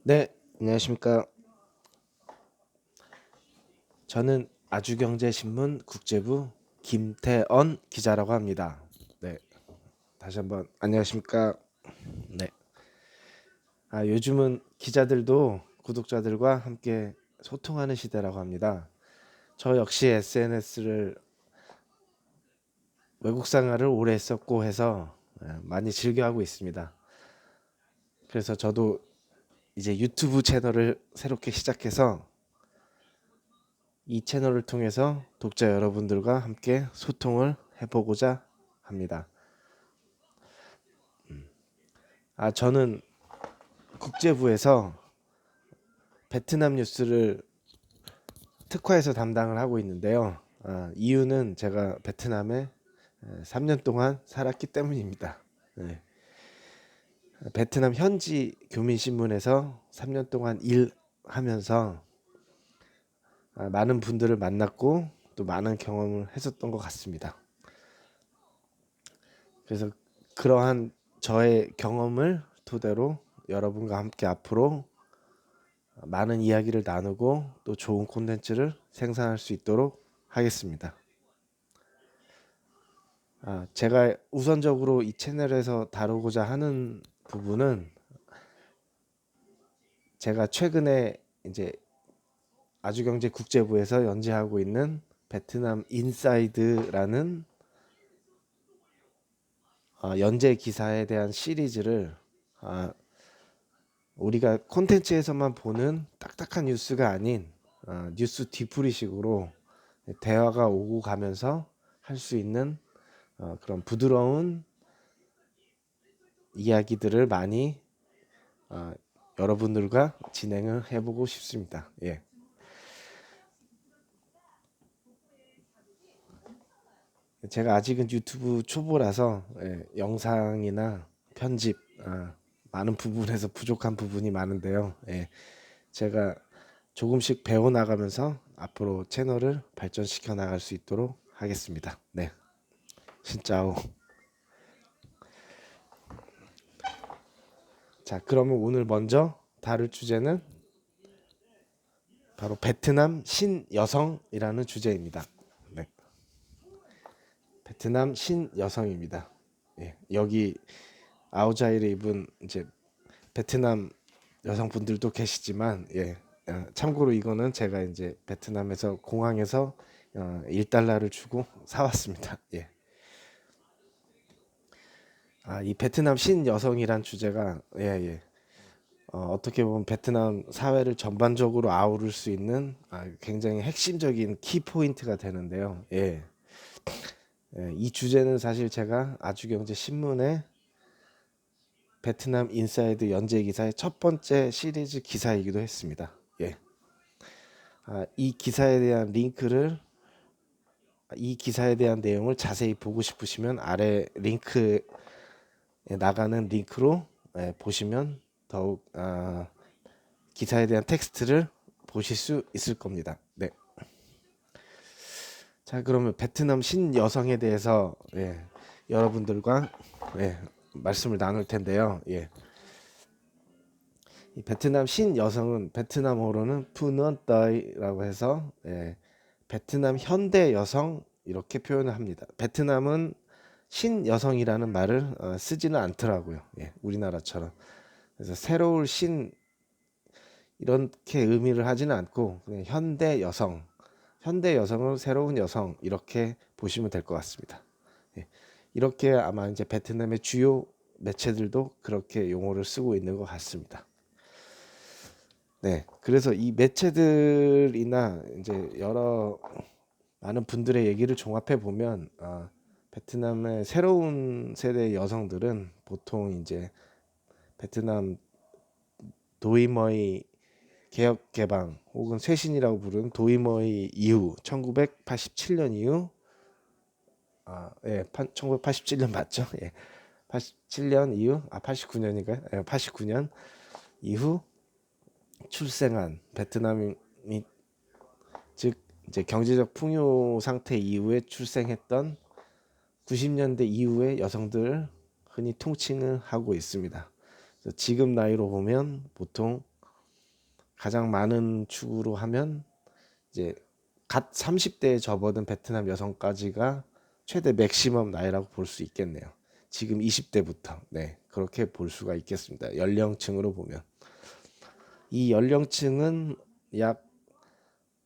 네, 안녕하십니까. 저는 아주경제신문 국제부 김태언 기자라고 합니다. 네, 다시 한번 안녕하십니까. 네, 요즘은 기자들도 구독자들과 함께 소통하는 시대라고 합니다. 저 역시 SNS를 외국 생활을 오래 했었고 해서 많이 즐겨하고 있습니다. 그래서 저도 이제 유튜브 채널을 새롭게 시작해서 이 채널을 통해서 독자 여러분들과 함께 소통을 해보고자 합니다. 저는 국제부에서 베트남 뉴스를 특화해서 담당을 하고 있는데요. 이유는 제가 베트남에 3년 동안 살았기 때문입니다. 네. 베트남 현지 교민신문에서 3년 동안 일하면서 많은 분들을 만났고 또 많은 경험을 했었던 것 같습니다. 그래서 그러한 저의 경험을 토대로 여러분과 함께 앞으로 많은 이야기를 나누고 또 좋은 콘텐츠를 생산할 수 있도록 하겠습니다. 제가 우선적으로 이 채널에서 다루고자 하는 부분은 제가 최근에 이제 아주경제 국제부에서 연재하고 있는 베트남 인사이드라는 연재 기사에 대한 시리즈를 우리가 콘텐츠에서만 보는 딱딱한 뉴스가 아닌 뉴스 뒤풀이식으로 대화가 오고 가면서 할 수 있는 그런 부드러운 이야기들을 많이 여러분들과 진행을 해보고 싶습니다. 예. 제가 아직은 유튜브 초보라서 영상이나 편집 많은 부분에서 부족한 부분이 많은데요. 제가 조금씩 배워나가면서 앞으로 채널을 발전시켜 나갈 수 있도록 하겠습니다. 네, 진짜오. 자, 그러면 오늘 먼저 다룰 주제는 바로 베트남 신여성이라는 주제입니다. 네, 베트남 신여성입니다. 예, 여기 아우자이를 입은 이제 베트남 여성분들도 계시지만 참고로 이거는 제가 이제 베트남에서 공항에서 1달러를 주고 사왔습니다. 예. 이 베트남 신여성이란 주제가 어떻게 보면 베트남 사회를 전반적으로 아우를 수 있는 굉장히 핵심적인 키포인트가 되는데요. 이 주제는 사실 제가 아주경제 신문에 베트남 인사이드 연재 기사의 첫 번째 시리즈 기사이기도 했습니다. 이 기사에 대한 이 기사에 대한 내용을 자세히 보고 싶으시면 아래 링크에 나가는 링크로 보시면 더욱 기사에 대한 텍스트를 보실 수 있을 겁니다. 네. 자, 그러면 베트남 신여성에 대해서 여러분들과 말씀을 나눌 텐데요. 이 베트남 신여성은 베트남어로는 푸넌따이라고 해서 베트남 현대 여성 이렇게 표현을 합니다. 베트남은 신여성이라는 말을 쓰지는 않더라고요. 우리나라처럼. 그래서 새로울 신 이렇게 의미를 하지는 않고 그냥 현대 여성은 새로운 여성 이렇게 보시면 될 것 같습니다. 이렇게 아마 이제 베트남의 주요 매체들도 그렇게 용어를 쓰고 있는 것 같습니다. 네, 그래서 이 매체들이나 이제 여러 많은 분들의 얘기를 종합해 보면 베트남의 새로운 세대 여성들은 보통 이제 베트남 도이머이 개혁 개방 혹은 쇄신이라고 부르는 도이머이 이후 1987년 이후 1987년 맞죠? 87년 이후 89년인가요? 89년 이후 출생한 베트남이 즉 이제 경제적 풍요 상태 이후에 출생했던 90년대 이후의 여성들 흔히 통칭을 하고 있습니다. 지금 나이로 보면 보통 가장 많은 축으로 하면 이제 갓 30대에 접어든 베트남 여성까지가 최대 맥시멈 나이라고 볼 수 있겠네요. 지금 20대부터 네 그렇게 볼 수가 있겠습니다. 연령층으로 보면 이 연령층은 약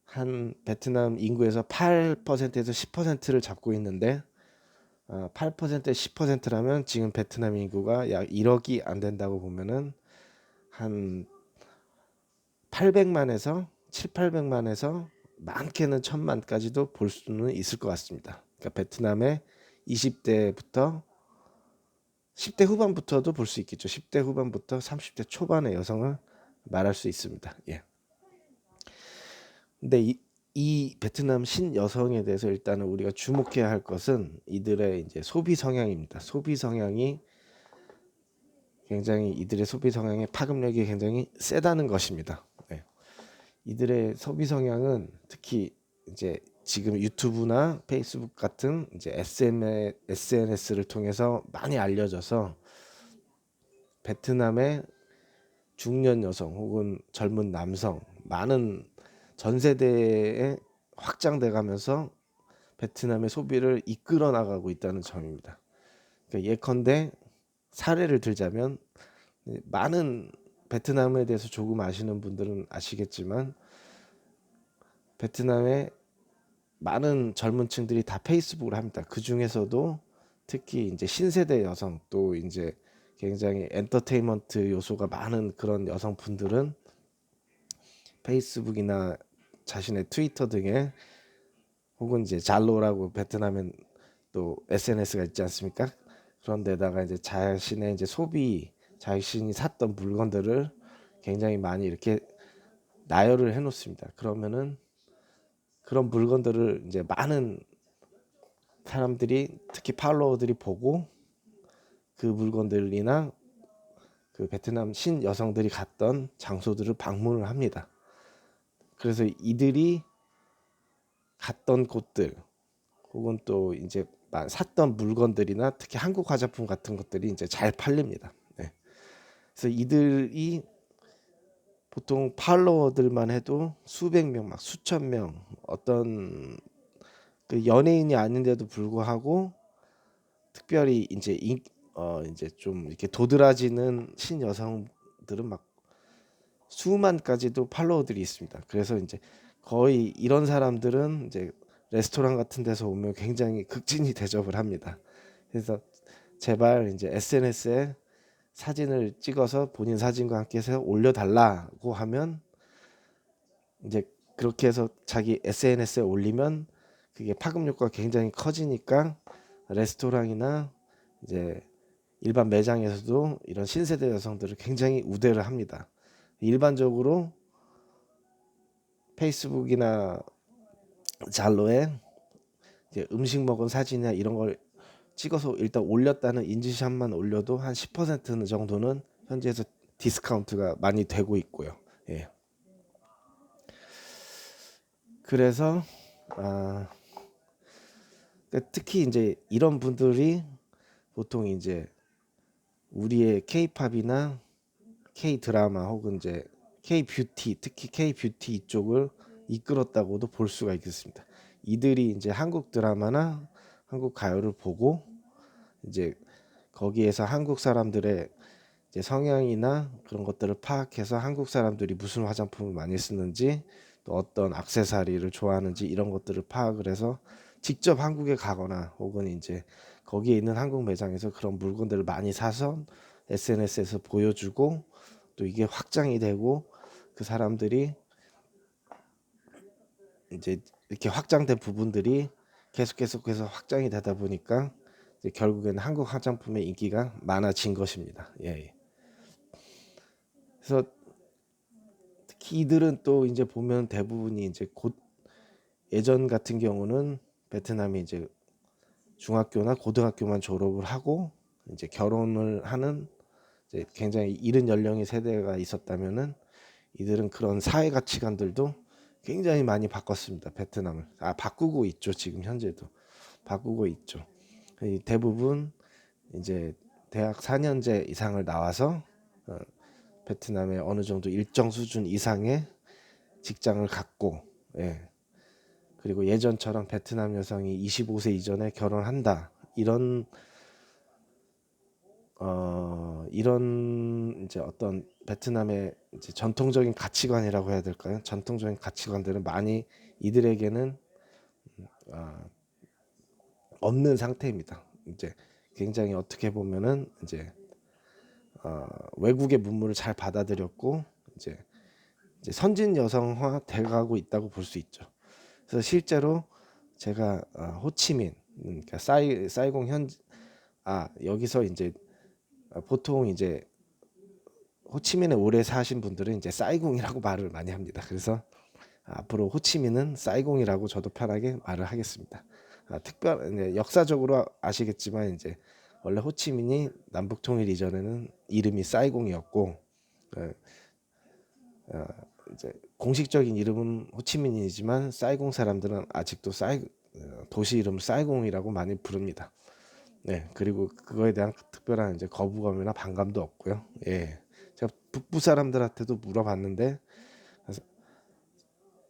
한 베트남 인구에서 8%에서 10%를 잡고 있는데 8%에 10%라면 지금 베트남 인구가 약 1억이 안 된다고 보면은 한 800만에서 7, 800만에서 많게는 1000만까지도 볼 수는 있을 것 같습니다. 그러니까 베트남의 20대부터 10대 후반부터도 볼 수 있겠죠. 10대 후반부터 30대 초반의 여성을 말할 수 있습니다. 예. 근데 이 베트남 신여성에 대해서 일단은 우리가 주목해야 할 것은 이들의 이제 소비 성향입니다. 소비 성향이 굉장히 이들의 소비 성향의 파급력이 굉장히 세다는 것입니다. 네. 이들의 소비 성향은 특히 이제 지금 유튜브나 페이스북 같은 이제 SNS를 통해서 많이 알려져서 베트남의 중년 여성 혹은 젊은 남성 많은 전 세대에 확장돼 가면서 베트남의 소비를 이끌어 나가고 있다는 점입니다. 그러니까 예컨대 사례를 들자면 많은 베트남에 대해서 조금 아시는 분들은 아시겠지만 베트남의 많은 젊은 층들이 다 페이스북을 합니다. 그 중에서도 특히 이제 신세대 여성 또 이제 굉장히 엔터테인먼트 요소가 많은 그런 여성분들은 페이스북이나 자신의 트위터 등에 혹은 이제 잘로라고 베트남엔 또 SNS가 있지 않습니까? 그런 데다가 이제 자신의 이제 소비, 자신이 샀던 물건들을 굉장히 많이 이렇게 나열을 해 놓습니다. 그러면은 그런 물건들을 이제 많은 사람들이 특히 팔로워들이 보고 그 물건들이나 그 베트남 신 여성들이 갔던 장소들을 방문을 합니다. 그래서 이들이 갔던 곳들 혹은 또 이제 샀던 물건들이나 특히 한국 화장품 같은 것들이 이제 잘 팔립니다. 네. 그래서 이들이 보통 팔로워들만 해도 수백 명, 막 수천 명, 어떤 그 연예인이 아닌데도 불구하고 특별히 이제 이제 좀 이렇게 도드라지는 신여성들은 막 수만까지도 팔로워들이 있습니다. 그래서 이제 거의 이런 사람들은 이제 레스토랑 같은 데서 오면 굉장히 극진히 대접을 합니다. 그래서 제발 이제 SNS에 사진을 찍어서 본인 사진과 함께 해서 올려달라고 하면 이제 그렇게 해서 자기 SNS에 올리면 그게 파급력과 굉장히 커지니까 레스토랑이나 이제 일반 매장에서도 이런 신세대 여성들을 굉장히 우대를 합니다. 일반적으로 페이스북이나 잘로에 이제 음식 먹은 사진이나 이런 걸 찍어서 일단 올렸다는 인지샷만 올려도 한 10% 정도는 현지에서 디스카운트가 많이 되고 있고요. 예. 그래서 특히 이제 이런 분들이 보통 이제 우리의 K-팝이나 K-드라마 혹은 이제 K-뷰티, 특히 K-뷰티 이쪽을 이끌었다고도 볼 수가 있겠습니다. 이들이 이제 한국 드라마나 한국 가요를 보고 이제 거기에서 한국 사람들의 이제 성향이나 그런 것들을 파악해서 한국 사람들이 무슨 화장품을 많이 쓰는지 또 어떤 액세서리를 좋아하는지 이런 것들을 파악을 해서 직접 한국에 가거나 혹은 이제 거기에 있는 한국 매장에서 그런 물건들을 많이 사서 SNS에서 보여주고 또 이게 확장이 되고 그 사람들이 이제 이렇게 확장된 부분들이 계속해서 확장이 되다 보니까 이제 결국에는 한국 화장품의 인기가 많아진 것입니다. 예. 그래서 특히 이들은 또 이제 보면 대부분이 이제 곧 예전 같은 경우는 베트남이 이제 중학교나 고등학교만 졸업을 하고 이제 결혼을 하는 이제 굉장히 이른 연령의 세대가 있었다면은 이들은 그런 사회 가치관들도 굉장히 많이 바꿨습니다. 베트남을 바꾸고 있죠. 지금 현재도 바꾸고 있죠. 대부분 이제 대학 4년제 이상을 나와서 베트남에 어느 정도 일정 수준 이상의 직장을 갖고, 예. 그리고 예전처럼 베트남 여성이 25세 이전에 결혼한다, 이런 이제 어떤 베트남의 이제 전통적인 가치관이라고 해야 될까요? 전통적인 가치관들은 많이 이들에게는 없는 상태입니다. 이제 굉장히 어떻게 보면은 이제 외국의 문물을 잘 받아들였고 이제 선진 여성화 돼가고 있다고 볼 수 있죠. 그래서 실제로 제가 호치민, 그러니까 사이공 여기서 이제 보통 이제 호치민에 오래 사신 분들은 이제 사이공이라고 말을 많이 합니다. 그래서 앞으로 호치민은 사이공이라고 저도 편하게 말을 하겠습니다. 역사적으로 아시겠지만 이제 원래 호치민이 남북 통일 이전에는 이름이 사이공이었고, 이제 공식적인 이름은 호치민이지만 사이공 사람들은 아직도 도시 이름 사이공이라고 많이 부릅니다. 네, 그리고 그거에 대한 특별한 이제 거부감이나 반감도 없고요. 예, 제가 북부 사람들한테도 물어봤는데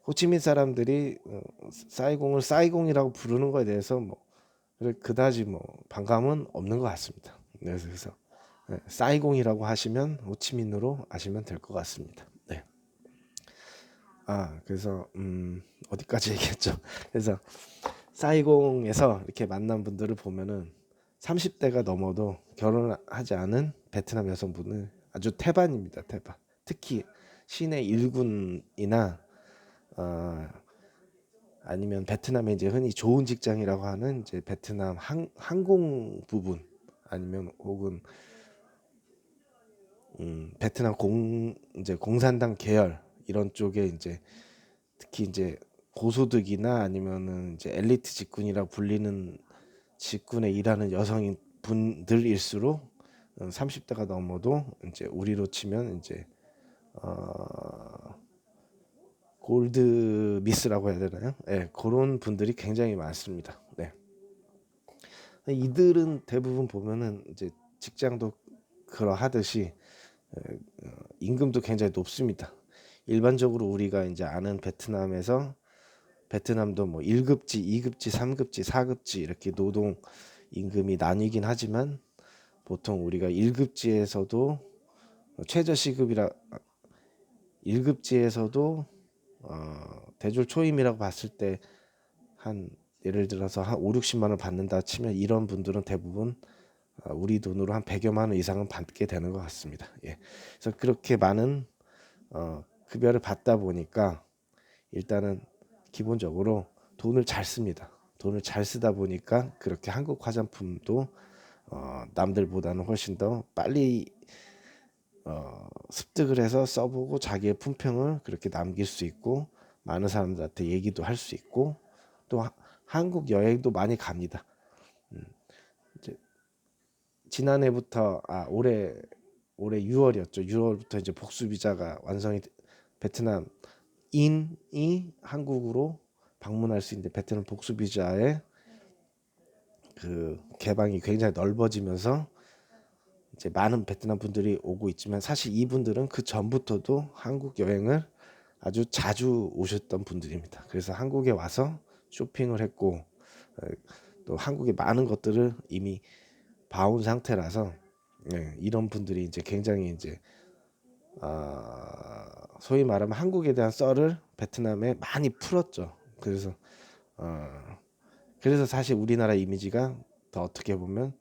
호치민 사람들이 사이공을 사이공이라고 부르는 거에 대해서 뭐 그다지 뭐 반감은 없는 것 같습니다. 네, 그래서 사이공이라고 하시면 호치민으로 아시면 될 것 같습니다. 네. 그래서 어디까지 얘기했죠? 그래서 사이공에서 이렇게 만난 분들을 보면은 30대가 넘어도 결혼하지 않은 베트남 여성분은 아주 태반입니다. 태반. 특히 시내 일군이나 아니면 베트남에 이제 흔히 좋은 직장이라고 하는 이제 베트남 항공 부분, 아니면 혹은 베트남 이제 공산당 계열 이런 쪽에 이제 특히 이제 고소득이나 아니면은 이제 엘리트 직군이라 불리는 직군에 일하는 여성인 분들일수록 30대가 넘어도 이제 우리로 치면 이제 골드 미스라고 해야 되나요? 네, 그런 분들이 굉장히 많습니다. 네. 이들은 대부분 보면은 이제 직장도 그러하듯이 임금도 굉장히 높습니다. 일반적으로 우리가 이제 아는 베트남도 뭐 1급지, 2급지, 3급지, 4급지 이렇게 노동 임금이 나뉘긴 하지만 보통 우리가 1급지에서도 최저 시급이라 1급지에서도 대졸 초임이라고 봤을 때 한 예를 들어서 한 5, 60만 원 받는다 치면 이런 분들은 대부분 우리 돈으로 한 100여만 원 이상은 받게 되는 것 같습니다. 예. 그래서 그렇게 많은 급여를 받다 보니까 일단은 기본적으로 돈을 잘 씁니다. 돈을 잘 쓰다 보니까 그렇게 한국 화장품도 남들보다는 훨씬 더 빨리 습득을 해서 써보고 자기의 품평을 그렇게 남길 수 있고 많은 사람들한테 얘기도 할 수 있고 또 한국 여행도 많이 갑니다. 이제 지난해부터 올해 6월이었죠. 6월부터 이제 복수 비자가 베트남 인이 한국으로 방문할 수 있는 베트남 복수 비자의 그 개방이 굉장히 넓어지면서 이제 많은 베트남 분들이 오고 있지만 사실 이분들은 그 전부터도 한국 여행을 아주 자주 오셨던 분들입니다. 그래서 한국에 와서 쇼핑을 했고 또 한국의 많은 것들을 이미 봐온 상태라서 이런 분들이 이제 굉장히 이제 소위 말하면 한국에 대한 썰을 베트남에 많이 풀었죠. 그래서 사실 우리나라 이미지가 더 어떻게 보면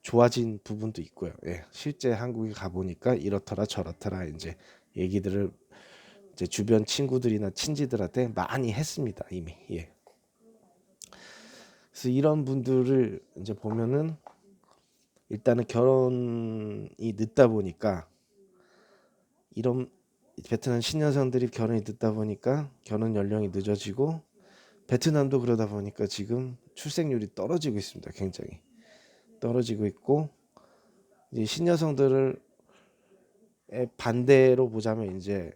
좋아진 부분도 있고요. 예, 실제 한국에 가보니까 이렇더라 저렇더라 이제 얘기들을 이제 주변 친구들이나 친지들한테 많이 했습니다 이미. 예. 그래서 이런 분들을 이제 보면은 일단은 결혼이 늦다 보니까 이런 베트남 신여성들이 결혼이 늦다 보니까 결혼 연령이 늦어지고 베트남도 그러다 보니까 지금 출생률이 떨어지고 있습니다. 굉장히 떨어지고 있고 이제 신여성들을 반대로 보자면 이제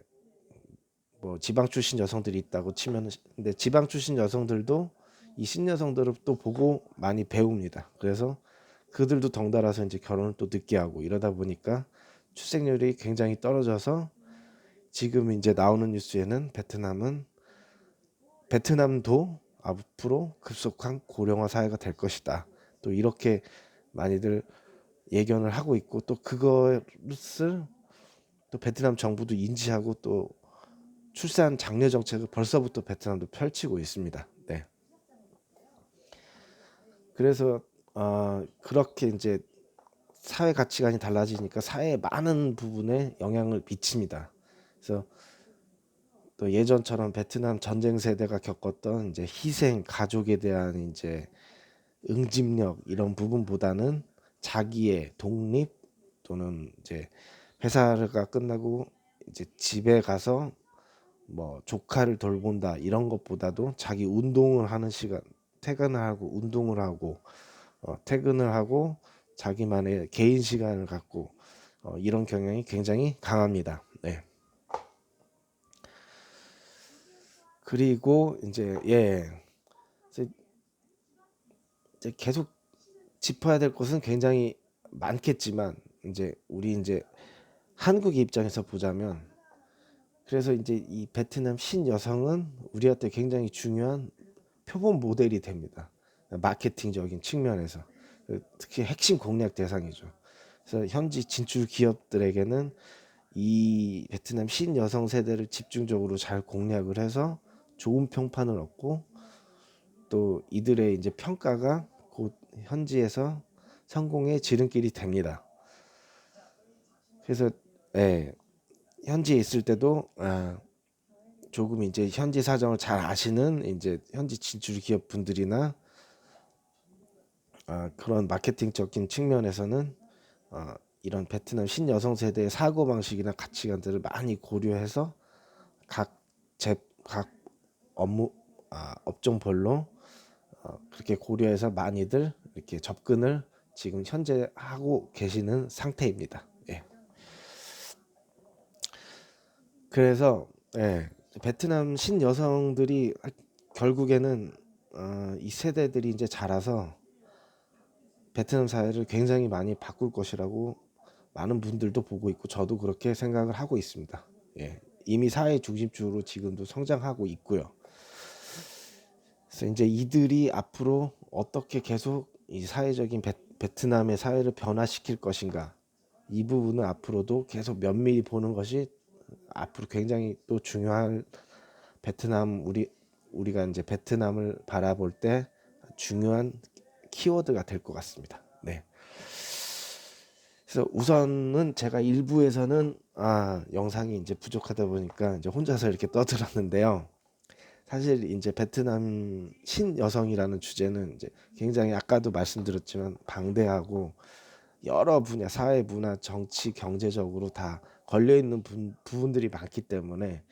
뭐 지방 출신 여성들이 있다고 치면 근데 지방 출신 여성들도 이 신여성들을 또 보고 많이 배웁니다. 그래서 그들도 덩달아서 이제 결혼을 또 늦게 하고 이러다 보니까 출생률이 굉장히 떨어져서 지금 이제 나오는 뉴스에는 베트남도 앞으로 급속한 고령화 사회가 될 것이다. 또 이렇게 많이들 예견을 하고 있고, 또 그것을 또 베트남 정부도 인지하고 또 출산 장려 정책을 벌써부터 베트남도 펼치고 있습니다. 네. 그래서 그렇게 이제 사회 가치관이 달라지니까 사회의 많은 부분에 영향을 미칩니다. 그래서 또 예전처럼 베트남 전쟁 세대가 겪었던 이제 희생, 가족에 대한 이제 응집력 이런 부분보다는 자기의 독립 또는 이제 회사가 끝나고 이제 집에 가서 뭐 조카를 돌본다 이런 것보다도 자기 운동을 하는 시간, 퇴근을 하고 운동을 하고 퇴근을 하고 자기만의 개인 시간을 갖고 이런 경향이 굉장히 강합니다. 네. 그리고 이제 이제 계속 짚어야 될 것은 굉장히 많겠지만 이제 우리 이제 한국의 입장에서 보자면, 그래서 이제 이 베트남 신여성은 우리한테 굉장히 중요한 표본 모델이 됩니다. 마케팅적인 측면에서 특히 핵심 공략 대상이죠. 그래서 현지 진출 기업들에게는 이 베트남 신여성 세대를 집중적으로 잘 공략을 해서 좋은 평판을 얻고, 또 이들의 이제 평가가 곧 현지에서 성공의 지름길이 됩니다. 그래서 현지에 있을 때도 조금 이제 현지 사정을 잘 아시는 이제 현지 진출 기업 분들이나 그런 마케팅적인 측면에서는 이런 베트남 신여성 세대의 사고 방식이나 가치관들을 많이 고려해서 각 업무 업종별로 그렇게 고려해서 많이들 이렇게 접근을 지금 현재 하고 계시는 상태입니다. 예. 그래서 베트남 신여성들이 결국에는 이 세대들이 이제 자라서 베트남 사회를 굉장히 많이 바꿀 것이라고 많은 분들도 보고 있고 저도 그렇게 생각을 하고 있습니다. 예. 이미 사회 중심주로 지금도 성장하고 있고요. 그래서 이제 이들이 앞으로 어떻게 계속 이 사회적인 베트남의 사회를 변화시킬 것인가, 이 부분은 앞으로도 계속 면밀히 보는 것이 앞으로 굉장히 또 중요한 우리가 이제 베트남을 바라볼 때 중요한 키워드가 될 것 같습니다. 네. 그래서 우선은 제가 일부에서는 영상이 이제 부족하다 보니까 이제 혼자서 이렇게 떠들었는데요. 사실 이제 베트남 신여성이라는 주제는 이제 굉장히 아까도 말씀드렸지만 방대하고 여러 분야, 사회, 문화, 정치, 경제적으로 다 걸려 있는 부분들이 많기 때문에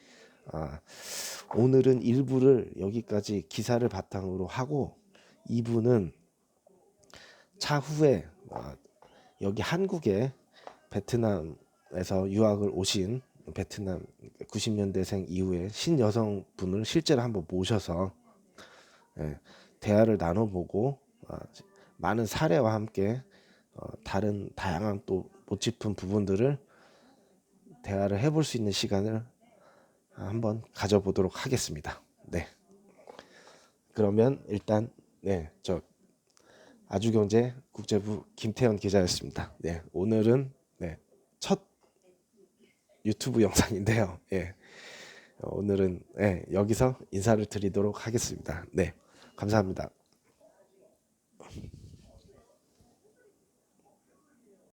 오늘은 일부를 여기까지 기사를 바탕으로 하고 2부는 차후에 여기 한국에 베트남에서 유학을 오신 베트남 90년대생 이후에 신여성분을 실제로 한번 모셔서 대화를 나눠보고 많은 사례와 함께 다른 다양한 또 못 짚은 부분들을 대화를 해볼 수 있는 시간을 한번 가져보도록 하겠습니다. 네. 그러면 일단 저 아주경제 국제부 김태현 기자였습니다. 네, 오늘은 첫 유튜브 영상인데요. 오늘은 여기서 인사를 드리도록 하겠습니다. 네, 감사합니다.